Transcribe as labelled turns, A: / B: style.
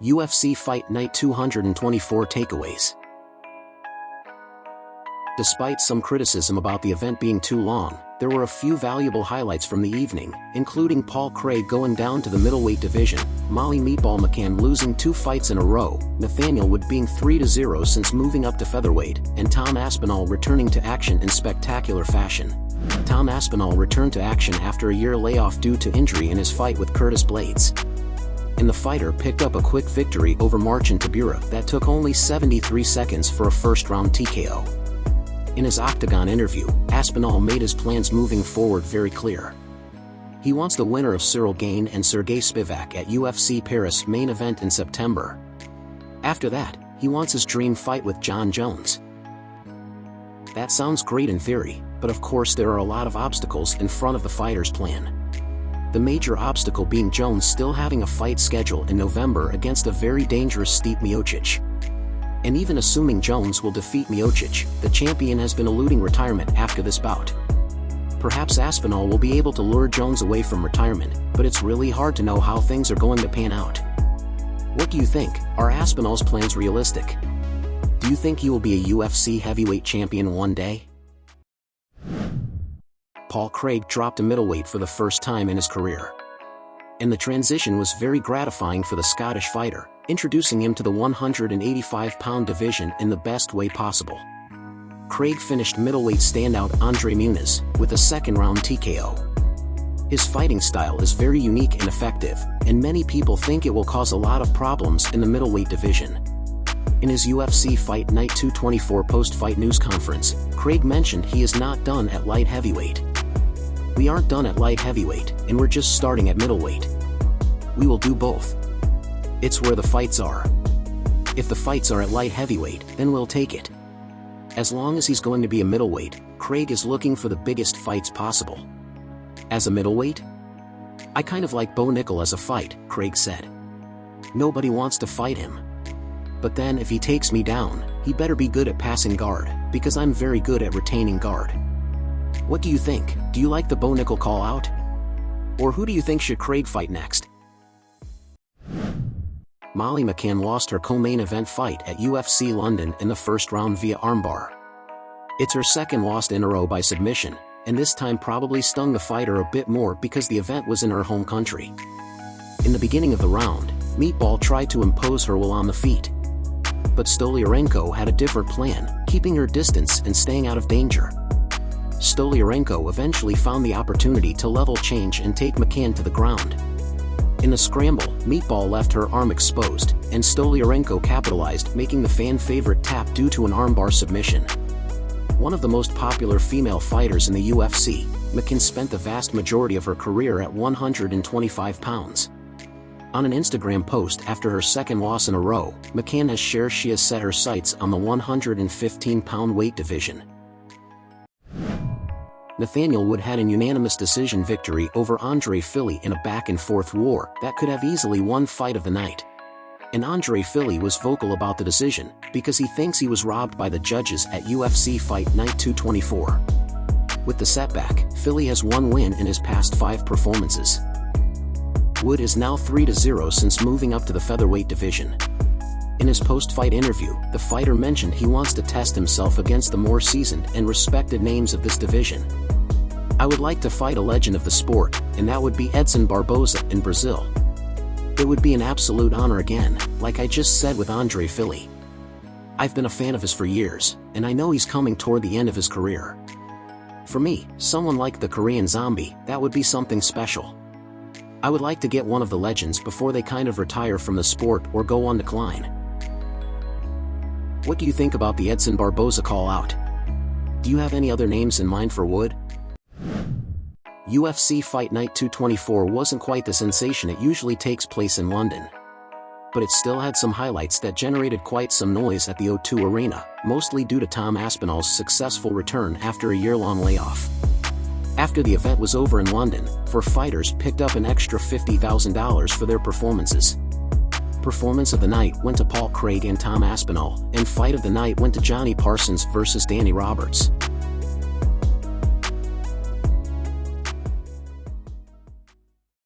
A: UFC Fight Night 224 takeaways. Despite some criticism about the event being too long, there were a few valuable highlights from the evening, including Paul Craig going down to the middleweight division, Molly "Meatball" McCann losing 2 fights in a row, Nathaniel Wood being 3-0 since moving up to featherweight, and Tom Aspinall returning to action in spectacular fashion. Tom Aspinall returned to action after a year layoff due to injury in his fight with Curtis Blades. And the fighter picked up a quick victory over Marcin Tybura that took only 73 seconds for a first-round TKO. In his Octagon interview, Aspinall made his plans moving forward very clear. He wants the winner of Cyril Gane and Sergey Spivak at UFC Paris main event in September. After that, he wants his dream fight with Jon Jones. That sounds great in theory, but of course there are a lot of obstacles in front of the fighter's plan. The major obstacle being Jones still having a fight scheduled in November against a very dangerous Stipe Miocic. And even assuming Jones will defeat Miocic, the champion has been eluding retirement after this bout. Perhaps Aspinall will be able to lure Jones away from retirement, but it's really hard to know how things are going to pan out. What do you think? Are Aspinall's plans realistic? Do you think he will be a UFC heavyweight champion one day? Paul Craig dropped a middleweight for the first time in his career. And the transition was very gratifying for the Scottish fighter, introducing him to the 185-pound division in the best way possible. Craig finished middleweight standout Andre Muniz with a second-round TKO. His fighting style is very unique and effective, and many people think it will cause a lot of problems in the middleweight division. In his UFC Fight Night 224 post-fight news conference, Craig mentioned he is not done at light heavyweight. "We aren't done at light heavyweight, and we're just starting at middleweight. We will do both. It's where the fights are. If the fights are at light heavyweight, then we'll take it." As long as he's going to be a middleweight, Craig is looking for the biggest fights possible. As a middleweight? "I kind of like Bo Nickal as a fight," Craig said. "Nobody wants to fight him. But then if he takes me down, he better be good at passing guard, because I'm very good at retaining guard." What do you think? Do you like the Bo Nickal call out? Or who do you think should Craig fight next? Molly McCann lost her co-main event fight at UFC London in the first round via armbar. It's her second loss in a row by submission, and this time probably stung the fighter a bit more because the event was in her home country. In the beginning of the round, Meatball tried to impose her while on the feet. But Stoliarenko had a different plan, keeping her distance and staying out of danger. Stoliarenko eventually found the opportunity to level change and take McCann to the ground. In the scramble, Meatball left her arm exposed, and Stoliarenko capitalized, making the fan-favorite tap due to an armbar submission. One of the most popular female fighters in the UFC, McCann spent the vast majority of her career at 125 pounds. On an Instagram post after her second loss in a row, McCann has shared she has set her sights on the 115-pound weight division. Nathaniel Wood had a unanimous decision victory over Andre Fili in a back-and-forth war that could have easily won fight of the night. And Andre Fili was vocal about the decision, because he thinks he was robbed by the judges at UFC Fight Night 224. With the setback, Fili has one win in his past 5 performances. Wood is now 3-0 since moving up to the featherweight division. In his post-fight interview, the fighter mentioned he wants to test himself against the more seasoned and respected names of this division. "I would like to fight a legend of the sport, and that would be Edson Barboza in Brazil. It would be an absolute honor again, like I just said with Andre Fili. I've been a fan of his for years, and I know he's coming toward the end of his career. For me, someone like the Korean Zombie, that would be something special. I would like to get one of the legends before they kind of retire from the sport or go on decline." What do you think about the Edson Barboza call-out? Do you have any other names in mind for Wood? UFC Fight Night 224 wasn't quite the sensation it usually takes place in London. But it still had some highlights that generated quite some noise at the O2 Arena, mostly due to Tom Aspinall's successful return after a year-long layoff. After the event was over in London, 4 fighters picked up an extra $50,000 for their performances. Performance of the night went to Paul Craig and Tom Aspinall, and fight of the night went to Johnny Parsons vs. Danny Roberts.